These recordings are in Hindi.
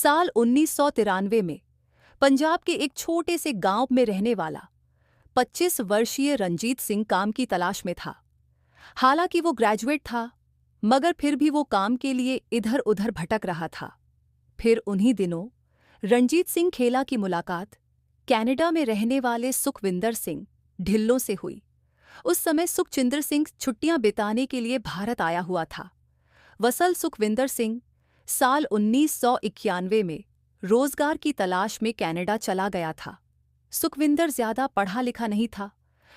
साल 1993 में पंजाब के एक छोटे से गांव में रहने वाला 25 वर्षीय रंजीत सिंह काम की तलाश में था। हालांकि वो ग्रेजुएट था, मगर फिर भी वो काम के लिए इधर उधर भटक रहा था। फिर उन्हीं दिनों रंजीत सिंह खेला की मुलाकात कनाडा में रहने वाले सुखविंदर सिंह ढिल्लों से हुई। उस समय सुखचिंदर सिंह छुट्टियां बिताने के लिए भारत आया हुआ था। वसल सुखविंदर सिंह साल 1991 में रोजगार की तलाश में कनाडा चला गया था। सुखविंदर ज्यादा पढ़ा लिखा नहीं था,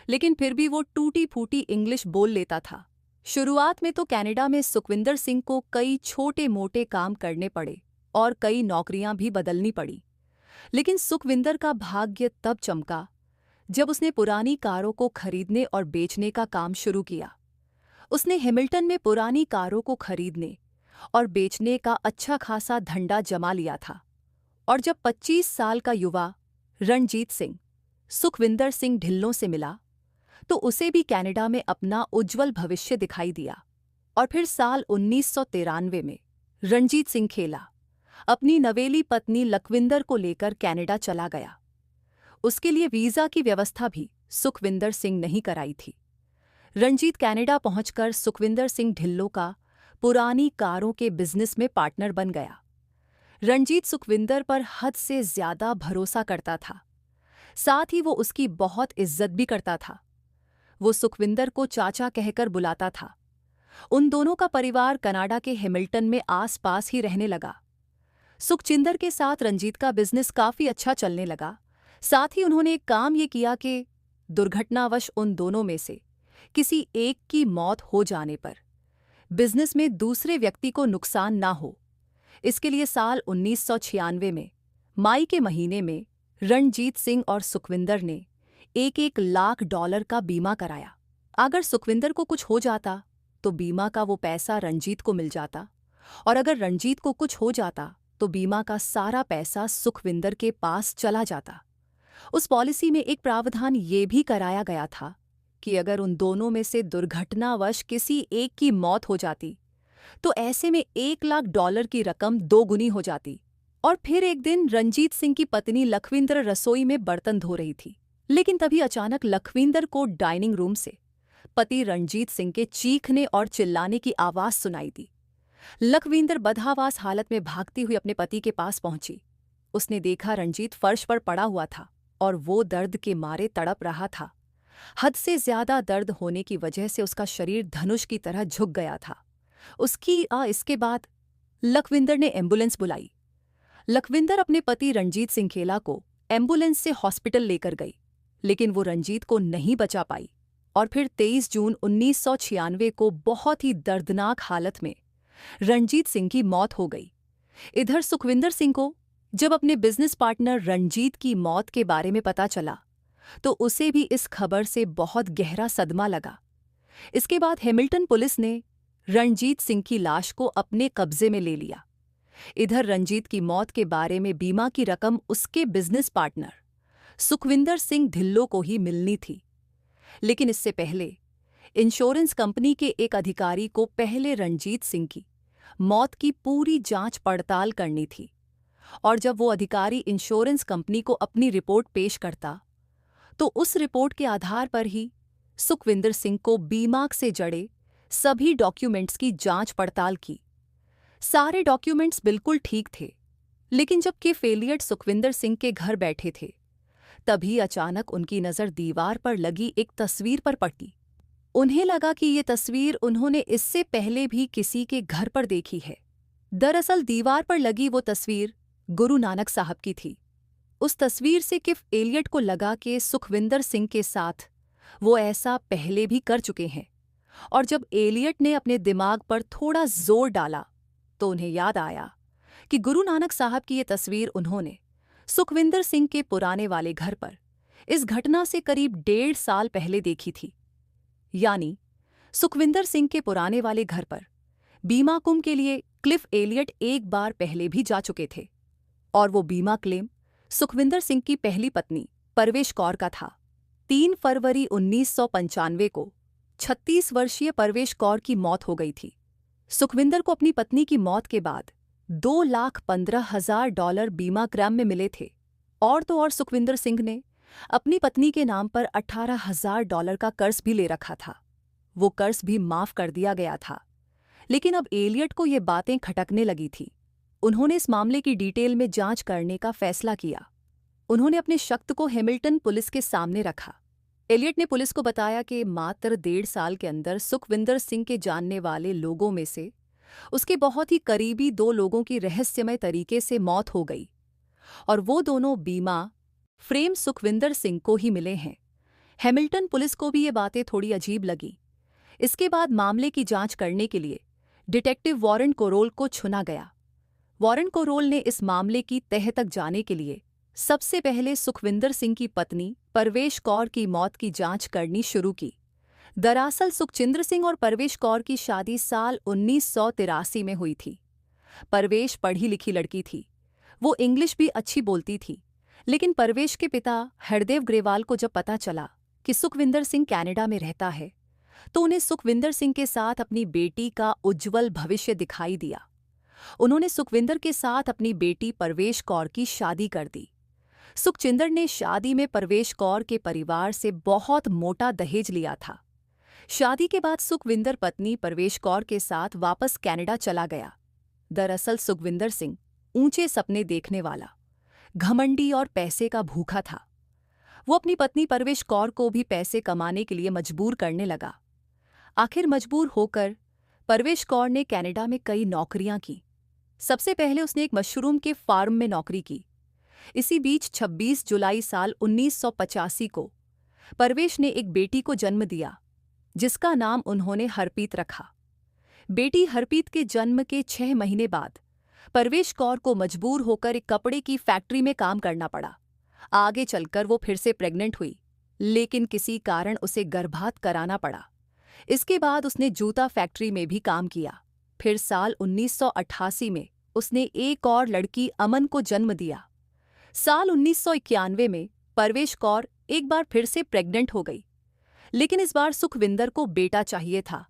लेकिन फिर भी वो टूटी फूटी इंग्लिश बोल लेता था। शुरुआत में तो कनाडा में सुखविंदर सिंह को कई छोटे मोटे काम करने पड़े और कई नौकरियां भी बदलनी पड़ी। लेकिन सुखविंदर का भाग्य तब चमका जब उसने पुरानी कारों को खरीदने और बेचने का काम शुरू किया। उसने हैमिल्टन में पुरानी कारों को खरीदने और बेचने का अच्छा खासा धंधा जमा लिया था। और जब 25 साल का युवा रणजीत सिंह सुखविंदर सिंह ढिल्लों से मिला तो उसे भी कनाडा में अपना उज्जवल भविष्य दिखाई दिया। और फिर साल 1993 में रणजीत सिंह खेला अपनी नवेली पत्नी लखविंदर को लेकर कनाडा चला गया। उसके लिए वीजा की व्यवस्था भी सुखविंदर सिंह नहीं कराई थी। रणजीत कनाडा पहुंचकर सुखविंदर सिंह ढिल्लों का पुरानी कारों के बिजनेस में पार्टनर बन गया। रणजीत सुखविंदर पर हद से ज्यादा भरोसा करता था, साथ ही वो उसकी बहुत इज्जत भी करता था। वो सुखविंदर को चाचा कहकर बुलाता था। उन दोनों का परिवार कनाडा के हैमिल्टन में आस-पास ही रहने लगा। सुखचिंदर के साथ रंजीत का बिजनेस काफी अच्छा चलने लगा। साथ ही उन्होंने एक काम ये किया कि दुर्घटनावश उन दोनों में से किसी एक की मौत हो जाने पर बिजनेस में दूसरे व्यक्ति को नुकसान ना हो, इसके लिए साल 1996 में मई के महीने में रणजीत सिंह और सुखविंदर ने $1-1 लाख का बीमा कराया। अगर सुखविंदर को कुछ हो जाता तो बीमा का वो पैसा रंजीत को मिल जाता, और अगर रंजीत को कुछ हो जाता तो बीमा का सारा पैसा सुखविंदर के पास चला जाता। उस पॉलिसी में एक प्रावधान ये भी कराया गया था कि अगर उन दोनों में से दुर्घटनावश किसी एक की मौत हो जाती तो ऐसे में $1 लाख की रकम 2 गुनी हो जाती। और फिर एक दिन रंजीत सिंह की पत्नी लखविंदर रसोई में बर्तन धो रही थी, लेकिन तभी अचानक लखविंदर को डाइनिंग रूम से पति रंजीत सिंह के चीखने और चिल्लाने की आवाज सुनाई दी। लखविंदर बदहवास हालत में भागती हुई अपने पति के पास पहुंची। उसने देखा रंजीत फर्श पर पड़ा हुआ था और वो दर्द के मारे तड़प रहा था। हद से ज्यादा दर्द होने की वजह से उसका शरीर धनुष की तरह झुक गया था। इसके बाद लखविंदर ने एम्बुलेंस बुलाई। लखविंदर अपने पति रंजीत सिंह खेला को एम्बुलेंस से हॉस्पिटल लेकर गई, लेकिन वो रंजीत को नहीं बचा पाई। और फिर 23 जून 1996 को बहुत ही दर्दनाक हालत में रंजीत सिंह की मौत हो गई। इधर सुखविंदर सिंह को जब अपने बिजनेस पार्टनर रंजीत की मौत के बारे में पता चला तो उसे भी इस खबर से बहुत गहरा सदमा लगा। इसके बाद हैमिल्टन पुलिस ने रणजीत सिंह की लाश को अपने कब्जे में ले लिया। इधर रंजीत की मौत के बारे में बीमा की रकम उसके बिजनेस पार्टनर सुखविंदर सिंह ढिल्लों को ही मिलनी थी, लेकिन इससे पहले इंश्योरेंस कंपनी के एक अधिकारी को पहले रणजीत सिंह की मौत की पूरी जांच पड़ताल करनी थी। और जब वो अधिकारी इंश्योरेंस कंपनी को अपनी रिपोर्ट पेश करता तो उस रिपोर्ट के आधार पर ही सुखविंदर सिंह को बीमा से जड़े सभी डॉक्यूमेंट्स की जांच पड़ताल की। सारे डॉक्यूमेंट्स बिल्कुल ठीक थे, लेकिन जब केफ एलियट सुखविंदर सिंह के घर बैठे थे तभी अचानक उनकी नज़र दीवार पर लगी एक तस्वीर पर पड़ी। उन्हें लगा कि ये तस्वीर उन्होंने इससे पहले भी किसी के घर पर देखी है। दरअसल दीवार पर लगी वो तस्वीर गुरु नानक साहब की थी। उस तस्वीर से केफ एलियट को लगा कि सुखविंदर सिंह के साथ वो ऐसा पहले भी कर चुके हैं, और जब एलियट ने अपने दिमाग पर थोड़ा जोर डाला तो उन्हें याद आया कि गुरु नानक साहब की ये तस्वीर उन्होंने सुखविंदर सिंह के पुराने वाले घर पर इस घटना से करीब 1.5 साल पहले देखी थी। यानी सुखविंदर सिंह के पुराने वाले घर पर बीमा कुंभ के लिए क्लिफ एलियट एक बार पहले भी जा चुके थे, और वो बीमा क्लेम सुखविंदर सिंह की पहली पत्नी परवेश कौर का था। 3 फरवरी 1995 को 36 वर्षीय परवेश कौर की मौत हो गई थी। सुखविंदर को अपनी पत्नी की मौत के बाद $2,15,000 बीमा क्लेम में मिले थे। और तो और सुखविंदर सिंह ने अपनी पत्नी के नाम पर $18,000 का कर्ज भी ले रखा था। वो कर्ज भी माफ कर दिया गया था। लेकिन अब एलियट को ये बातें खटकने लगी थी। उन्होंने इस मामले की डिटेल में जांच करने का फैसला किया। उन्होंने अपने शक को हैमिल्टन पुलिस के सामने रखा। एलियट ने पुलिस को बताया कि मात्र 1.5 साल के अंदर सुखविंदर सिंह के जानने वाले लोगों में से उसके बहुत ही करीबी 2 लोगों की रहस्यमय तरीके से मौत हो गई और वो दोनों बीमा फ्रेम सुखविंदर सिंह को ही मिले हैं। हैमिल्टन पुलिस को भी ये बातें थोड़ी अजीब लगी। इसके बाद मामले की जांच करने के लिए डिटेक्टिव वॉरेन कोरोल को चुना गया। वॉरेन कोरोल ने इस मामले की तह तक जाने के लिए सबसे पहले सुखविंदर सिंह की पत्नी परवेश कौर की मौत की जांच करनी शुरू की। दरअसल सुखचिंद्र सिंह और परवेश कौर की शादी साल 1983 में हुई थी। परवेश पढ़ी लिखी लड़की थी। वो इंग्लिश भी अच्छी बोलती थी। लेकिन परवेश के पिता हरदेव ग्रेवाल को जब पता चला कि सुखविंदर सिंह कनाडा में रहता है तो उन्हें सुखविंदर सिंह के साथ अपनी बेटी का उज्जवल भविष्य दिखाई दिया। उन्होंने सुखविंदर के साथ अपनी बेटी परवेश कौर की शादी कर दी। सुखचिंदर ने शादी में परवेश कौर के परिवार से बहुत मोटा दहेज लिया था। शादी के बाद सुखविंदर पत्नी परवेश कौर के साथ वापस कनाडा चला गया। दरअसल सुखविंदर सिंह ऊंचे सपने देखने वाला, घमंडी और पैसे का भूखा था। वो अपनी पत्नी परवेश कौर को भी पैसे कमाने के लिए मजबूर करने लगा। आखिर मजबूर होकर परवेश कौर ने कनाडा में कई नौकरियां की। सबसे पहले उसने एक मशरूम के फार्म में नौकरी की। इसी बीच 26 जुलाई साल 1985 को परवेश ने एक बेटी को जन्म दिया जिसका नाम उन्होंने हरप्रीत रखा। बेटी हरप्रीत के जन्म के 6 महीने बाद परवेश कौर को मजबूर होकर एक कपड़े की फैक्ट्री में काम करना पड़ा। आगे चलकर वो फिर से प्रेग्नेंट हुई, लेकिन किसी कारण उसे गर्भात कराना पड़ा। इसके बाद उसने जूता फैक्ट्री में भी काम किया। फिर साल 1988 में उसने एक और लड़की अमन को जन्म दिया। साल 1991 में परवेश कौर एक बार फिर से प्रेग्नेंट हो गई, लेकिन इस बार सुखविंदर को बेटा चाहिए था,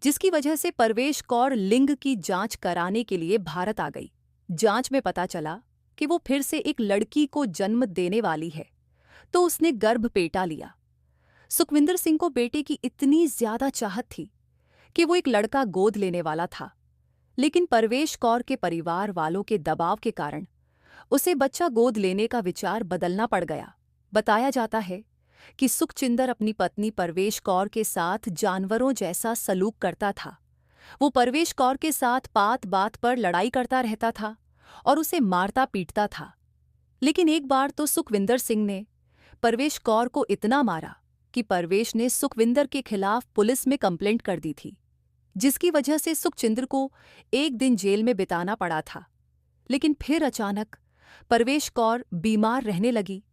जिसकी वजह से परवेश कौर लिंग की जांच कराने के लिए भारत आ गई। जांच में पता चला कि वो फिर से एक लड़की को जन्म देने वाली है, तो उसने गर्भ पेटा लिया। सुखविंदर सिंह को बेटे की इतनी ज्यादा चाहत थी कि वो एक लड़का गोद लेने वाला था, लेकिन परवेश कौर के परिवार वालों के दबाव के कारण उसे बच्चा गोद लेने का विचार बदलना पड़ गया। बताया जाता है कि सुखचिंदर अपनी पत्नी परवेश कौर के साथ जानवरों जैसा सलूक करता था। वो परवेश कौर के साथ बात बात पर लड़ाई करता रहता था और उसे मारता पीटता था। लेकिन एक बार तो सुखविंदर सिंह ने परवेश कौर को इतना मारा कि परवेश ने सुखविंदर के खिलाफ पुलिस में कंप्लेंट कर दी थी, जिसकी वजह से सुखचिंदर को एक दिन जेल में बिताना पड़ा था। लेकिन फिर अचानक परवेश कौर बीमार रहने लगी।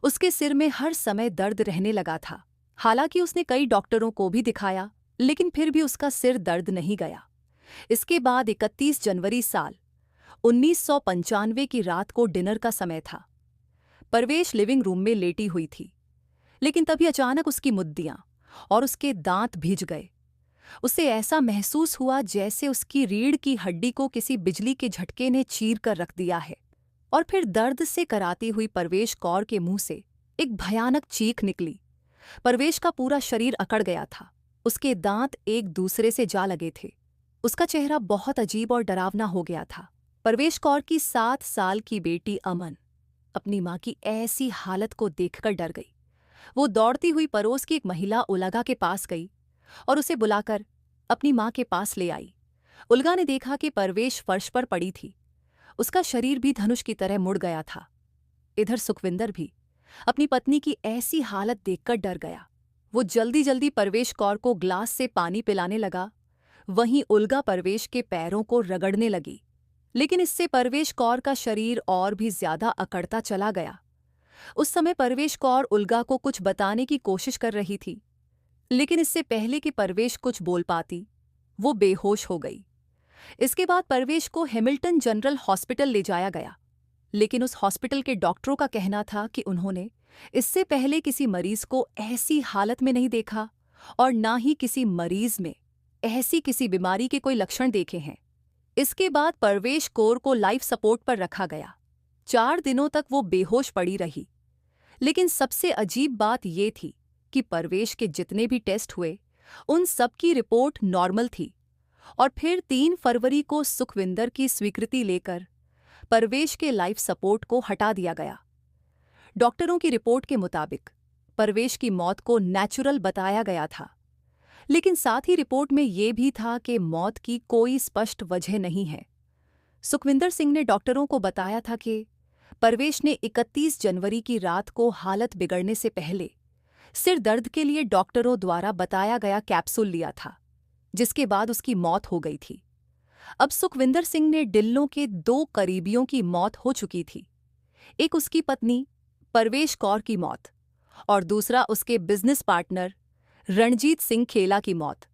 उसके सिर में हर समय दर्द रहने लगा था। हालांकि उसने कई डॉक्टरों को भी दिखाया, लेकिन फिर भी उसका सिर दर्द नहीं गया। इसके बाद 31 जनवरी साल 1995 की रात को डिनर का समय था। परवेश लिविंग रूम में लेटी हुई थी, लेकिन तभी अचानक उसकी मुद्दियां और उसके दांत भीज गए। उसे ऐसा महसूस हुआ जैसे उसकी रीढ़ की हड्डी को किसी बिजली के झटके ने चीर कर रख दिया है। और फिर दर्द से कराती हुई परवेश कौर के मुंह से एक भयानक चीख निकली। परवेश का पूरा शरीर अकड़ गया था। उसके दांत एक दूसरे से जा लगे थे। उसका चेहरा बहुत अजीब और डरावना हो गया था। परवेश कौर की 7 साल की बेटी अमन अपनी मां की ऐसी हालत को देखकर डर गई। वो दौड़ती हुई पड़ोस की एक महिला उलगा के पास गई और उसे बुलाकर अपनी मां के पास ले आई। उलगा ने देखा कि परवेश फर्श पर पड़ी थी। उसका शरीर भी धनुष की तरह मुड़ गया था। इधर सुखविंदर भी अपनी पत्नी की ऐसी हालत देखकर डर गया। वो जल्दी जल्दी परवेश कौर को ग्लास से पानी पिलाने लगा। वहीं उलगा परवेश के पैरों को रगड़ने लगी, लेकिन इससे परवेश कौर का शरीर और भी ज्यादा अकड़ता चला गया। उस समय परवेश कौर उलगा को कुछ बताने की कोशिश कर रही थी, लेकिन इससे पहले कि परवेश कुछ बोल पाती, वो बेहोश हो गई। इसके बाद परवेश को हैमिल्टन जनरल हॉस्पिटल ले जाया गया, लेकिन उस हॉस्पिटल के डॉक्टरों का कहना था कि उन्होंने इससे पहले किसी मरीज को ऐसी हालत में नहीं देखा और ना ही किसी मरीज में ऐसी किसी बीमारी के कोई लक्षण देखे हैं। इसके बाद परवेश कौर को लाइफ सपोर्ट पर रखा गया। 4 दिनों तक वो बेहोश पड़ी रही। लेकिन सबसे अजीब बात ये थी कि परवेश के जितने भी टेस्ट हुए उन सब की रिपोर्ट नॉर्मल थी। और फिर 3 फरवरी को सुखविंदर की स्वीकृति लेकर परवेश के लाइफ सपोर्ट को हटा दिया गया। डॉक्टरों की रिपोर्ट के मुताबिक परवेश की मौत को नेचुरल बताया गया था, लेकिन साथ ही रिपोर्ट में यह भी था कि मौत की कोई स्पष्ट वजह नहीं है। सुखविंदर सिंह ने डॉक्टरों को बताया था कि परवेश ने 31 जनवरी की रात को हालत बिगड़ने से पहले सिर दर्द के लिए डॉक्टरों द्वारा बताया गया कैप्सूल लिया था, जिसके बाद उसकी मौत हो गई थी। अब सुखविंदर सिंह ने ढिल्लों के 2 करीबियों की मौत हो चुकी थी। एक उसकी पत्नी परवेश कौर की मौत और दूसरा उसके बिजनेस पार्टनर रणजीत सिंह खेला की मौत।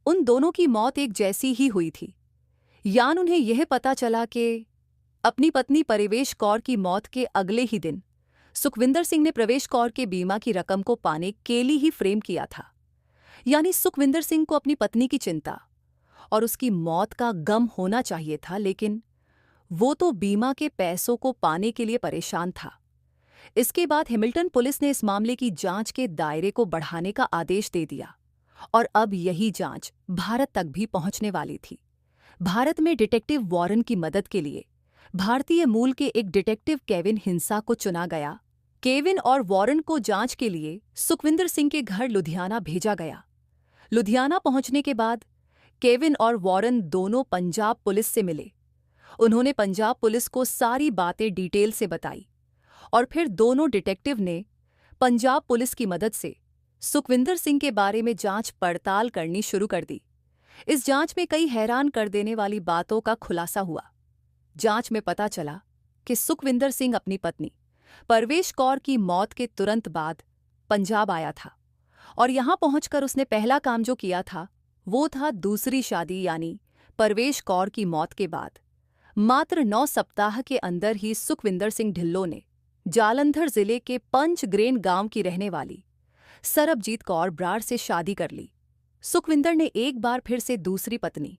उन दोनों की मौत एक जैसी ही हुई थी। यान उन्हें यह पता चला कि अपनी पत्नी परवेश कौर की मौत के अगले ही दिन सुखविंदर सिंह ने प्रवेश कौर के बीमा की रकम को पाने के लिए ही फ्रेम किया था। यानी सुखविंदर सिंह को अपनी पत्नी की चिंता और उसकी मौत का गम होना चाहिए था, लेकिन वो तो बीमा के पैसों को पाने के लिए परेशान था। इसके बाद हैमिल्टन पुलिस ने इस मामले की जांच के दायरे को बढ़ाने का आदेश दे दिया और अब यही जांच भारत तक भी पहुंचने वाली थी। भारत में डिटेक्टिव वॉरेन की मदद के लिए भारतीय मूल के एक डिटेक्टिव केविन हिंसा को चुना गया। केविन और वॉरेन को जांच के लिए सुखविंदर सिंह के घर लुधियाना भेजा गया। लुधियाना पहुंचने के बाद केविन और वॉरेन दोनों पंजाब पुलिस से मिले। उन्होंने पंजाब पुलिस को सारी बातें डिटेल से बताई और फिर दोनों डिटेक्टिव ने पंजाब पुलिस की मदद से सुखविंदर सिंह के बारे में जांच पड़ताल करनी शुरू कर दी। इस जांच में कई हैरान कर देने वाली बातों का खुलासा हुआ। जांच में पता चला कि सुखविंदर सिंह अपनी पत्नी परवेश कौर की मौत के तुरंत बाद पंजाब आया था और यहां पहुंचकर उसने पहला काम जो किया था वो था दूसरी शादी, यानी परवेश कौर की मौत के बाद मात्र 9 सप्ताह के अंदर ही सुखविंदर सिंह ढिल्लों ने जालंधर जिले के पंचग्रेन गांव की रहने वाली सरबजीत कौर ब्रार से शादी कर ली। सुखविंदर ने एक बार फिर से दूसरी पत्नी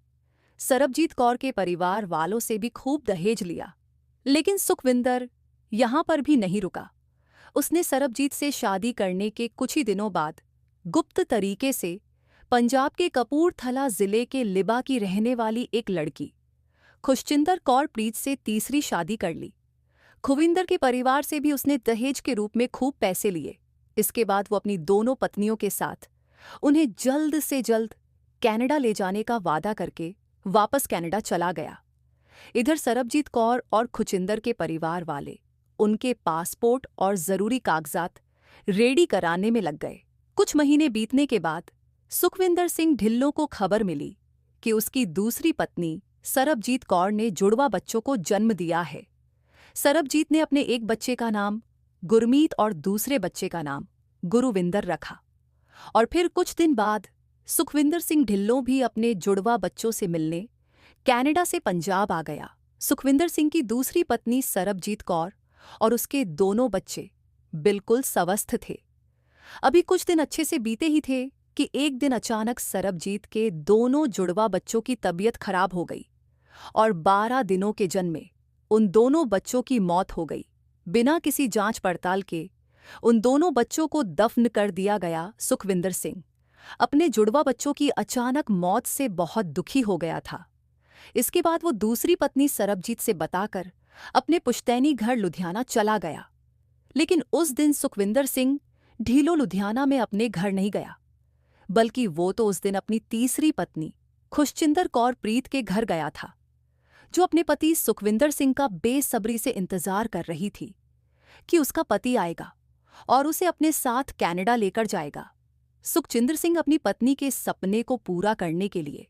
सरबजीत कौर के परिवार वालों से भी खूब दहेज लिया, लेकिन सुखविंदर यहां पर भी नहीं रुका। उसने सरबजीत से शादी करने के कुछ ही दिनों बाद गुप्त तरीके से पंजाब के कपूरथला जिले के लिबा की रहने वाली एक लड़की खुशचिंदर कौर प्रीत से तीसरी शादी कर ली। खुविंदर के परिवार से भी उसने दहेज के रूप में खूब पैसे लिए। इसके बाद वो अपनी दोनों पत्नियों के साथ उन्हें जल्द से जल्द कनाडा ले जाने का वादा करके वापस कनाडा चला गया। इधर सरबजीत कौर और खुचिंदर के परिवार वाले उनके पासपोर्ट और जरूरी कागजात रेडी कराने में लग गए। कुछ महीने बीतने के बाद सुखविंदर सिंह ढिल्लों को खबर मिली कि उसकी दूसरी पत्नी सरबजीत कौर ने जुड़वा बच्चों को जन्म दिया है। सरबजीत ने अपने एक बच्चे का नाम गुरमीत और दूसरे बच्चे का नाम गुरुविंदर रखा। और फिर कुछ दिन बाद सुखविंदर सिंह ढिल्लों भी अपने जुड़वा बच्चों से मिलने कनाडा से पंजाब आ गया। सुखविंदर सिंह की दूसरी पत्नी सरबजीत कौर और उसके दोनों बच्चे बिल्कुल स्वस्थ थे। अभी कुछ दिन अच्छे से बीते ही थे कि एक दिन अचानक सरबजीत के दोनों जुड़वा बच्चों की तबीयत खराब हो गई और 12 दिनों के जन्मे उन दोनों बच्चों की मौत हो गई। बिना किसी जांच पड़ताल के उन दोनों बच्चों को दफन कर दिया गया। सुखविंदर सिंह अपने जुड़वा बच्चों की अचानक मौत से बहुत दुखी हो गया था। इसके बाद वो दूसरी पत्नी सरबजीत से बताकर अपने पुश्तैनी घर लुधियाना चला गया। लेकिन उस दिन सुखविंदर सिंह ढीलो लुधियाना में अपने घर नहीं गया, बल्कि वो तो उस दिन अपनी तीसरी पत्नी खुशचिंदर कौर प्रीत के घर गया था, जो अपने पति सुखविंदर सिंह का बेसब्री से इंतजार कर रही थी कि उसका पति आएगा और उसे अपने साथ कनाडा लेकर जाएगा। सुखचिंदर सिंह अपनी पत्नी के सपने को पूरा करने के लिए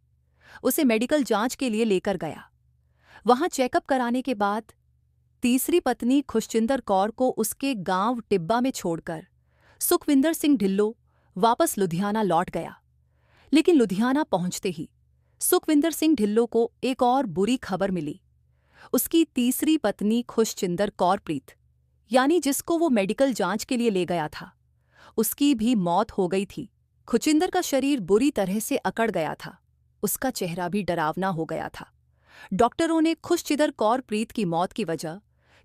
उसे मेडिकल जांच के लिए लेकर गया। वहां चेकअप कराने के बाद तीसरी पत्नी खुशचिंदर कौर को उसके गांव टिब्बा में छोड़कर सुखविंदर सिंह ढिल्लों वापस लुधियाना लौट गया। लेकिन लुधियाना पहुंचते ही सुखविंदर सिंह ढिल्लों को एक और बुरी खबर मिली। उसकी तीसरी पत्नी खुशचिंदर कौर प्रीत, यानी जिसको वो मेडिकल जांच के लिए ले गया था, उसकी भी मौत हो गई थी। खुचिंदर का शरीर बुरी तरह से अकड़ गया था, उसका चेहरा भी डरावना हो गया था। डॉक्टरों ने खुशचिदर कौर प्रीत की मौत की वजह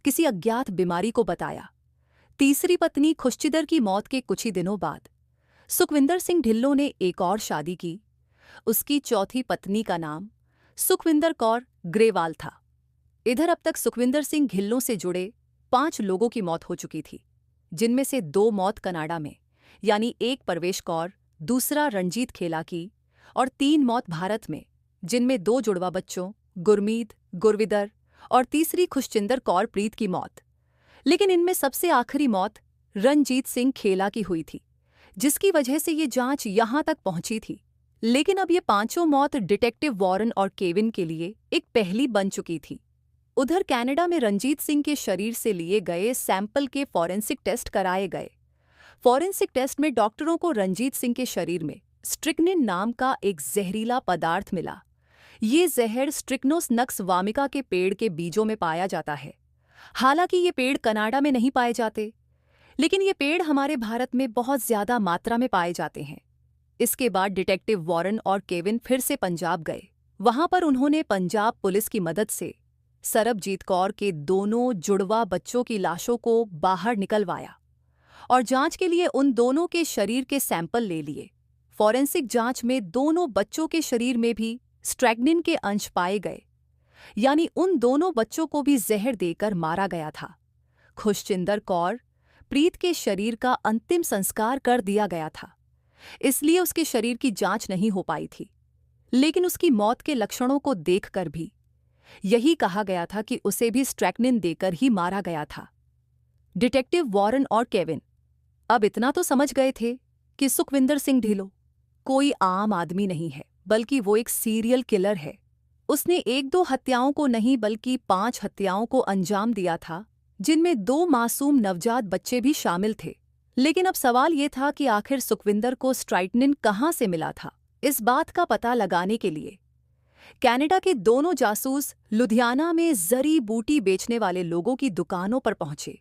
किसी अज्ञात बीमारी को बताया। तीसरी पत्नी खुशचिदर की मौत के कुछ ही दिनों बाद सुखविंदर सिंह ढिल्लों ने एक और शादी की। उसकी चौथी पत्नी का नाम सुखविंदर कौर ग्रेवाल था। इधर अब तक सुखविंदर सिंह ढिल्लों से जुड़े 5 लोगों की मौत हो चुकी थी, जिनमें से 2 मौत कनाडा में, यानी एक परवेश कौर, दूसरा रणजीत खेला की, और 3 मौत भारत में, जिनमें 2 जुड़वा बच्चों गुरमीत, गुरविदर और तीसरी खुशचिंदर कौर प्रीत की मौत। लेकिन इनमें सबसे आखिरी मौत रणजीत सिंह खेला की हुई थी, जिसकी वजह से ये जांच यहां तक पहुंची थी। लेकिन अब ये 5 मौत डिटेक्टिव वॉरेन और केविन के लिए एक पहली बन चुकी थी। उधर कनाडा में रणजीत सिंह के शरीर से लिए गए सैंपल के फॉरेंसिक टेस्ट कराए गए। फॉरेंसिक टेस्ट में डॉक्टरों को रणजीत सिंह के शरीर में स्ट्रिक्निन नाम का एक जहरीला पदार्थ मिला। ये जहर स्ट्रिक्नोस नक्स वामिका के पेड़ के बीजों में पाया जाता है। हालांकि ये पेड़ कनाडा में नहीं पाए जाते, लेकिन ये पेड़ हमारे भारत में बहुत ज्यादा मात्रा में पाए जाते हैं। इसके बाद डिटेक्टिव वॉरेन और केविन फिर से पंजाब गए। वहां पर उन्होंने पंजाब पुलिस की मदद से सरबजीत कौर के दोनों जुड़वा बच्चों की लाशों को बाहर निकलवाया और जांच के लिए उन दोनों के शरीर के सैंपल ले लिए। फॉरेंसिक जांच में दोनों बच्चों के शरीर में भी स्ट्रैग्निन के अंश पाए गए, यानी उन दोनों बच्चों को भी जहर देकर मारा गया था। खुशचिंदर कौर प्रीत के शरीर का अंतिम संस्कार कर दिया गया था, इसलिए उसके शरीर की जांच नहीं हो पाई थी। लेकिन उसकी मौत के लक्षणों को देखकर भी यही कहा गया था कि उसे भी स्ट्रैग्निन देकर ही मारा गया था। डिटेक्टिव वॉरेन और केविन अब इतना तो समझ गए थे कि सुखविंदर सिंह ढिल्लों कोई आम आदमी नहीं है, बल्कि वो एक सीरियल किलर है। उसने 1-2 हत्याओं को नहीं बल्कि 5 हत्याओं को अंजाम दिया था, जिनमें 2 मासूम नवजात बच्चे भी शामिल थे। लेकिन अब सवाल ये था कि आखिर सुखविंदर को स्ट्राइटनिन कहाँ से मिला था। इस बात का पता लगाने के लिए कनाडा के दोनों जासूस लुधियाना में जड़ी बूटी बेचने वाले लोगों की दुकानों पर पहुंचे।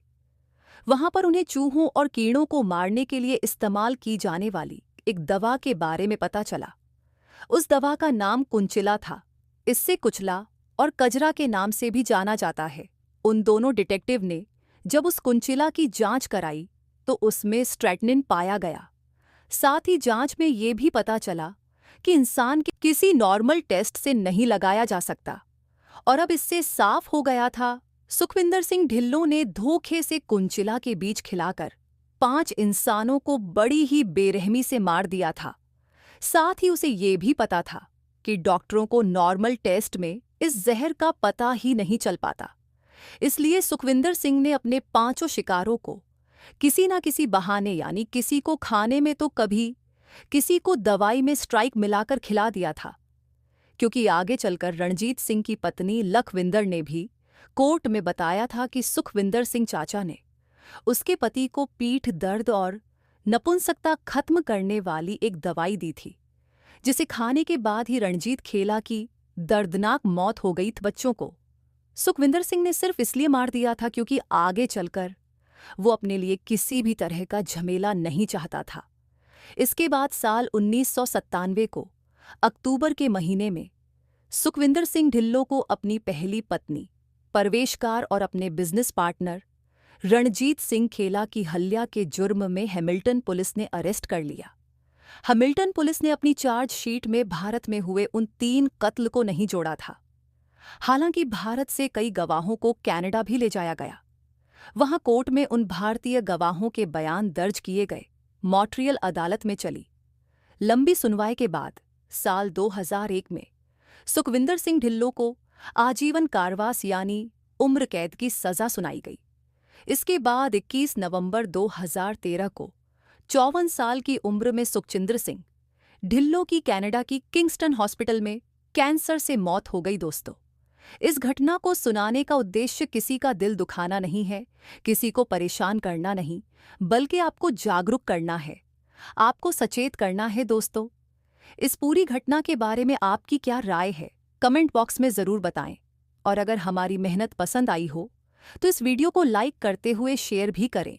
वहां पर उन्हें चूहों और कीड़ों को मारने के लिए इस्तेमाल की जाने वाली एक दवा के बारे में पता चला। उस दवा का नाम कुंचिला था। इससे कुचला और कजरा के नाम से भी जाना जाता है। उन दोनों डिटेक्टिव ने जब उस कुंचिला की जांच कराई तो उसमें स्ट्रैग्निन पाया गया। साथ ही जांच में ये भी पता चला कि इंसान के किसी नॉर्मल टेस्ट से नहीं लगाया जा सकता। और अब इससे साफ हो गया था, सुखविंदर सिंह ढिल्लों ने धोखे से कुंचिला के बीज खिलाकर 5 इंसानों को बड़ी ही बेरहमी से मार दिया था। साथ ही उसे ये भी पता था कि डॉक्टरों को नॉर्मल टेस्ट में इस जहर का पता ही नहीं चल पाता। इसलिए सुखविंदर सिंह ने अपने 5 शिकारों को किसी न किसी बहाने, यानी किसी को खाने में तो कभी, किसी को दवाई में स्ट्राइक मिलाकर खिला दिया था। क्योंकि आगे चलकर रणजीत सिंह की पत्नी लखविंदर ने भी कोर्ट में बताया था कि सुखविंदर सिंह चाचा ने उसके पति को पीठ दर्द और नपुंसकता खत्म करने वाली एक दवाई दी थी, जिसे खाने के बाद ही रणजीत खेला की दर्दनाक मौत हो गई थी बच्चों को। सुखविंदर सिंह ने सिर्फ इसलिए मार दिया था क्योंकि आगे चलकर वो अपने लिए किसी भी तरह का झमेला नहीं चाहता था। इसके बाद साल 1997 को अक्टूबर के महीने में सुखविंदर सिंह ढिल्लों को अपनी पहली पत्नी परवेश कौर और अपने बिजनेस पार्टनर रणजीत सिंह खेला की हत्या के जुर्म में हैमिल्टन पुलिस ने अरेस्ट कर लिया। हैमिल्टन पुलिस ने अपनी चार्जशीट में भारत में हुए उन 3 कत्ल को नहीं जोड़ा था। हालांकि भारत से कई गवाहों को कनाडा भी ले जाया गया। वहां कोर्ट में उन भारतीय गवाहों के बयान दर्ज किए गए। मॉन्ट्रियल अदालत में चली लंबी सुनवाई के बाद साल 2001 में सुखविंदर सिंह ढिल्लों को आजीवन कारावास यानी उम्र कैद की सजा सुनाई गई। इसके बाद 21 नवंबर 2013 को 54 साल की उम्र में सुखचिंदर सिंह ढिल्लों की कनाडा की किंगस्टन हॉस्पिटल में कैंसर से मौत हो गई। दोस्तों, इस घटना को सुनाने का उद्देश्य किसी का दिल दुखाना नहीं है, किसी को परेशान करना नहीं, बल्कि आपको जागरूक करना है, आपको सचेत करना है। दोस्तों, इस पूरी घटना के बारे में आपकी क्या राय है, कमेंट बॉक्स में ज़रूर बताएं। और अगर हमारी मेहनत पसंद आई हो तो इस वीडियो को लाइक करते हुए शेयर भी करें।